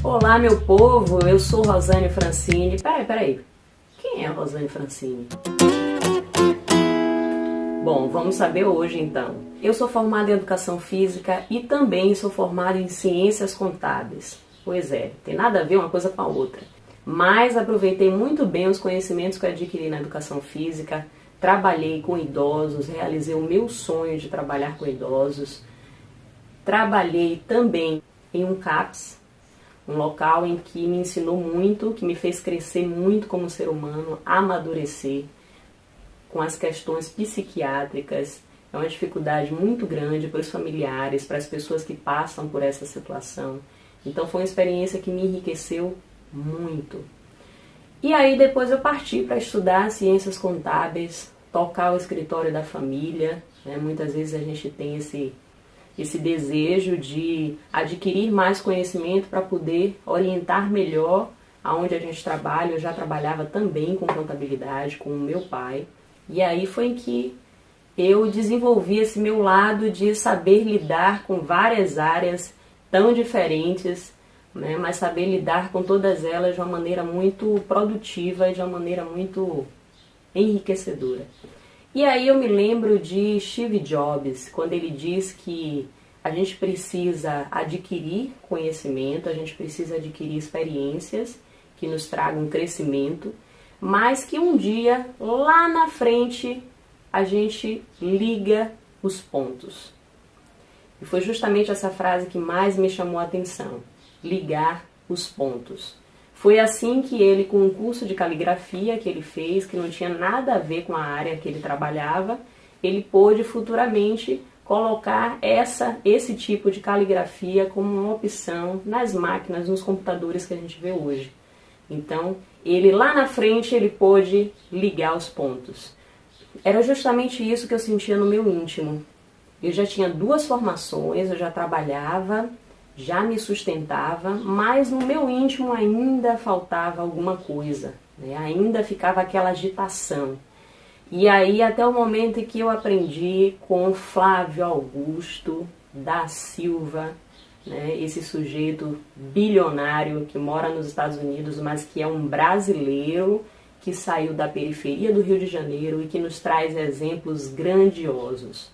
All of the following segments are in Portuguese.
Olá, meu povo, eu sou Rosane Francini. Peraí, quem é a Rosane Francini? Bom, vamos saber hoje então. Eu sou formada em Educação Física e também sou formada em Ciências Contábeis. Pois é, tem nada a ver uma coisa com a outra. Mas aproveitei muito bem os conhecimentos que eu adquiri na Educação Física, trabalhei com idosos, realizei o meu sonho de trabalhar com idosos, trabalhei também em um CAPS, um local em que me ensinou muito, que me fez crescer muito como ser humano, amadurecer com as questões psiquiátricas. É uma dificuldade muito grande para os familiares, para as pessoas que passam por essa situação. Então foi uma experiência que me enriqueceu muito. E aí depois eu parti para estudar Ciências Contábeis, tocar o escritório da família, né? Muitas vezes a gente tem esse desejo de adquirir mais conhecimento para poder orientar melhor aonde a gente trabalha. Eu já trabalhava também com contabilidade, com o meu pai. E aí foi em que eu desenvolvi esse meu lado de saber lidar com várias áreas tão diferentes, né? Mas saber lidar com todas elas de uma maneira muito produtiva e de uma maneira muito enriquecedora. E aí eu me lembro de Steve Jobs, quando ele diz que a gente precisa adquirir conhecimento, a gente precisa adquirir experiências que nos tragam crescimento, mas que um dia, lá na frente, a gente liga os pontos. E foi justamente essa frase que mais me chamou a atenção, ligar os pontos. Foi assim que ele, com um curso de caligrafia que ele fez, que não tinha nada a ver com a área que ele trabalhava, ele pôde futuramente colocar esse tipo de caligrafia como uma opção nas máquinas, nos computadores que a gente vê hoje. Então, ele lá na frente, ele pôde ligar os pontos. Era justamente isso que eu sentia no meu íntimo. Eu já tinha 2 formações, eu já trabalhava, já me sustentava, mas no meu íntimo ainda faltava alguma coisa, né? Ainda ficava aquela agitação. E aí até o momento em que eu aprendi com Flávio Augusto da Silva, né? Esse sujeito bilionário que mora nos Estados Unidos, mas que é um brasileiro que saiu da periferia do Rio de Janeiro e que nos traz exemplos grandiosos.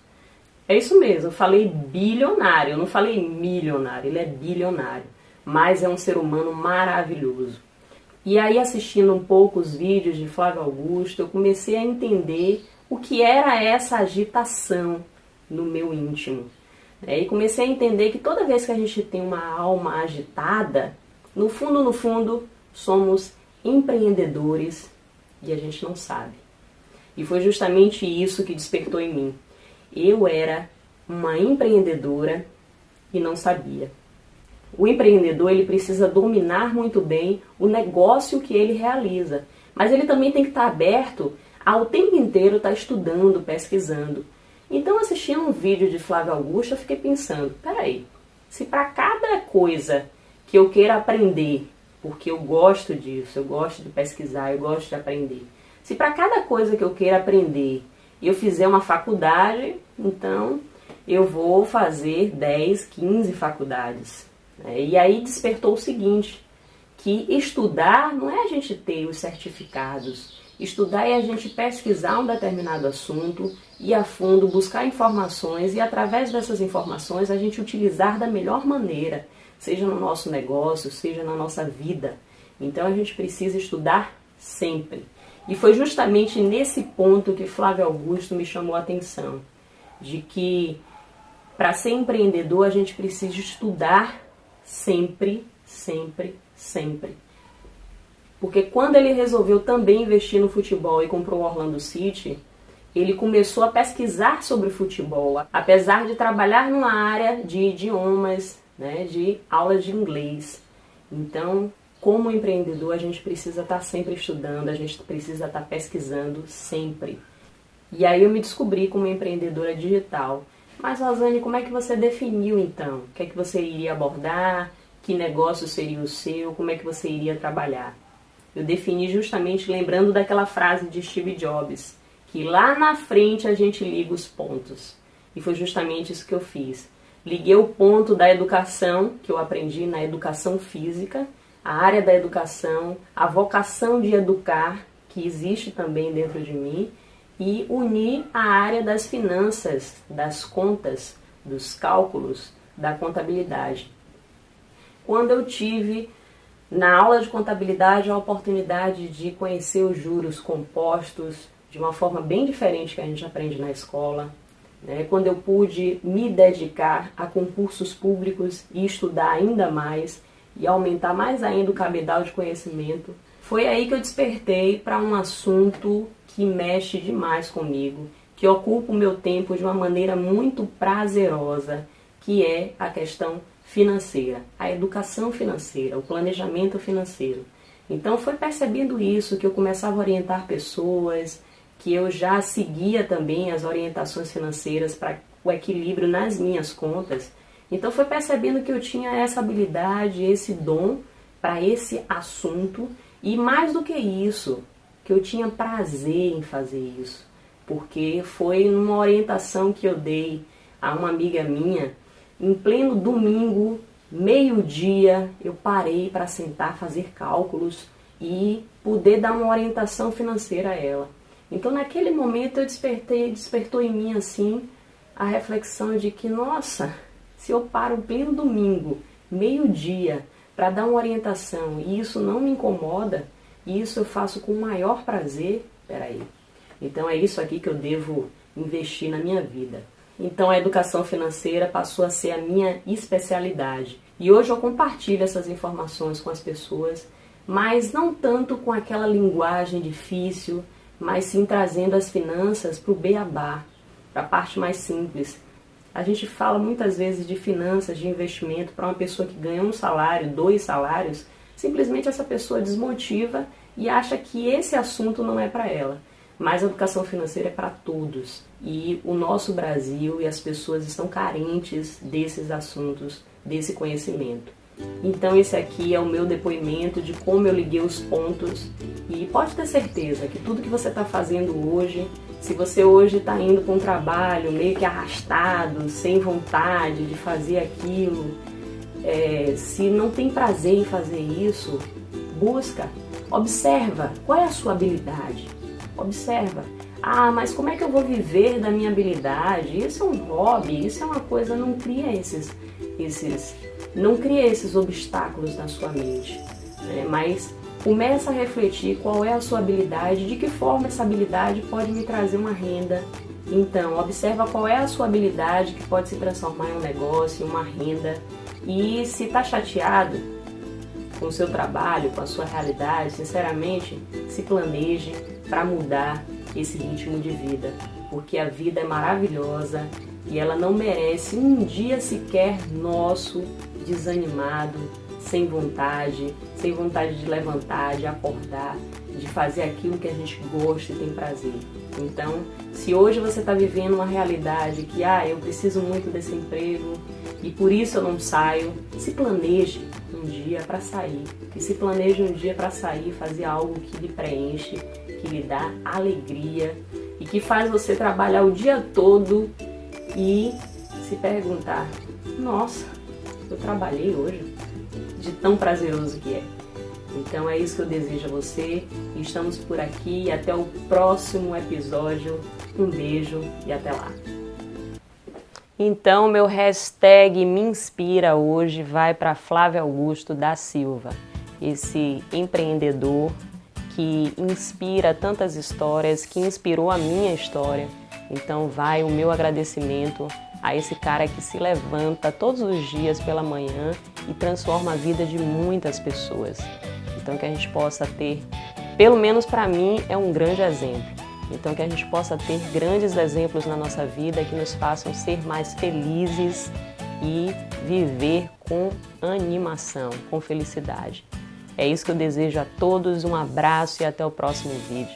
É isso mesmo, eu falei bilionário, eu não falei milionário, ele é bilionário, mas é um ser humano maravilhoso. E aí, assistindo um pouco os vídeos de Flávio Augusto, eu comecei a entender o que era essa agitação no meu íntimo. E comecei a entender que toda vez que a gente tem uma alma agitada, no fundo, somos empreendedores e a gente não sabe. E foi justamente isso que despertou em mim. Eu era uma empreendedora e não sabia. O empreendedor, ele precisa dominar muito bem o negócio que ele realiza, mas ele também tem que estar aberto ao tempo inteiro estar estudando, pesquisando. Então, assistindo um vídeo de Flávio Augusto, eu fiquei pensando, peraí, se para cada coisa que eu queira aprender, porque eu gosto disso, eu gosto de pesquisar, eu gosto de aprender, se para cada coisa que eu queira aprender eu fizer uma faculdade, então eu vou fazer 10, 15 faculdades. E aí despertou o seguinte, que estudar não é a gente ter os certificados, estudar é a gente pesquisar um determinado assunto, ir a fundo, buscar informações e através dessas informações a gente utilizar da melhor maneira, seja no nosso negócio, seja na nossa vida. Então a gente precisa estudar sempre. E foi justamente nesse ponto que Flávio Augusto me chamou a atenção, de que para ser empreendedor a gente precisa estudar sempre, sempre, sempre. Porque quando ele resolveu também investir no futebol e comprou o Orlando City, ele começou a pesquisar sobre futebol, apesar de trabalhar numa área de idiomas, né, de aulas de inglês. Então, como empreendedor, a gente precisa estar sempre estudando, a gente precisa estar pesquisando sempre. E aí eu me descobri como empreendedora digital. Mas, Rosane, como é que você definiu, então? O que é que você iria abordar? Que negócio seria o seu? Como é que você iria trabalhar? Eu defini justamente lembrando daquela frase de Steve Jobs, que lá na frente a gente liga os pontos. E foi justamente isso que eu fiz. liguei o ponto da educação, que eu aprendi na educação física, a área da educação, a vocação de educar, que existe também dentro de mim, e uni a área das finanças, das contas, dos cálculos, da contabilidade. Quando eu tive, na aula de contabilidade, a oportunidade de conhecer os juros compostos de uma forma bem diferente que a gente aprende na escola, né? Quando eu pude me dedicar a concursos públicos e estudar ainda mais e aumentar mais ainda o cabedal de conhecimento, foi aí que eu despertei para um assunto que mexe demais comigo, que ocupa o meu tempo de uma maneira muito prazerosa, que é a questão financeira, a educação financeira, o planejamento financeiro. Então foi percebendo isso que eu começava a orientar pessoas, que eu já seguia também as orientações financeiras para o equilíbrio nas minhas contas. Então foi percebendo que eu tinha essa habilidade, esse dom para esse assunto e mais do que isso, que eu tinha prazer em fazer isso, porque foi numa orientação que eu dei a uma amiga minha, em pleno domingo, meio-dia, eu parei para sentar, fazer cálculos e poder dar uma orientação financeira a ela. Então naquele momento eu despertou em mim assim a reflexão de que, nossa, se eu paro em pleno domingo, meio-dia, para dar uma orientação e isso não me incomoda, e isso eu faço com o maior prazer, peraí, então é isso aqui que eu devo investir na minha vida. Então a educação financeira passou a ser a minha especialidade. E hoje eu compartilho essas informações com as pessoas, mas não tanto com aquela linguagem difícil, mas sim trazendo as finanças para o beabá, para a parte mais simples. A gente fala muitas vezes de finanças, de investimento para uma pessoa que ganha 1 salário, 2 salários, simplesmente essa pessoa desmotiva e acha que esse assunto não é para ela. Mas a educação financeira é para todos. E o nosso Brasil e as pessoas estão carentes desses assuntos, desse conhecimento. Então esse aqui é o meu depoimento de como eu liguei os pontos. E pode ter certeza que tudo que você está fazendo hoje, se você hoje está indo para um trabalho meio que arrastado, sem vontade de fazer aquilo, se não tem prazer em fazer isso, busca, observa qual é a sua habilidade. Observa. Ah, mas como é que eu vou viver da minha habilidade? Isso é um hobby, isso é uma coisa, não cria esses obstáculos na sua mente, né? Mas começa a refletir qual é a sua habilidade, de que forma essa habilidade pode me trazer uma renda. Então, observa qual é a sua habilidade que pode se transformar em um negócio, em uma renda. E se está chateado com o seu trabalho, com a sua realidade, sinceramente, se planeje para mudar esse ritmo de vida, porque a vida é maravilhosa e ela não merece um dia sequer nosso desanimado, sem vontade de levantar, de acordar, de fazer aquilo que a gente gosta e tem prazer. Então, se hoje você está vivendo uma realidade que, eu preciso muito desse emprego e por isso eu não saio, se planeje um dia para sair. E se planeje um dia para sair, fazer algo que lhe preenche, que lhe dá alegria e que faz você trabalhar o dia todo e se perguntar, nossa, eu trabalhei hoje, de tão prazeroso que é. Então é isso que eu desejo a você. Estamos por aqui e até o próximo episódio. Um beijo e até lá. Então meu hashtag me inspira hoje vai para Flávio Augusto da Silva, esse empreendedor que inspira tantas histórias, que inspirou a minha história. Então vai o meu agradecimento a esse cara que se levanta todos os dias pela manhã e transforma a vida de muitas pessoas. Então que a gente possa ter, pelo menos para mim, é um grande exemplo. Então que a gente possa ter grandes exemplos na nossa vida que nos façam ser mais felizes e viver com animação, com felicidade. É isso que eu desejo a todos, um abraço e até o próximo vídeo.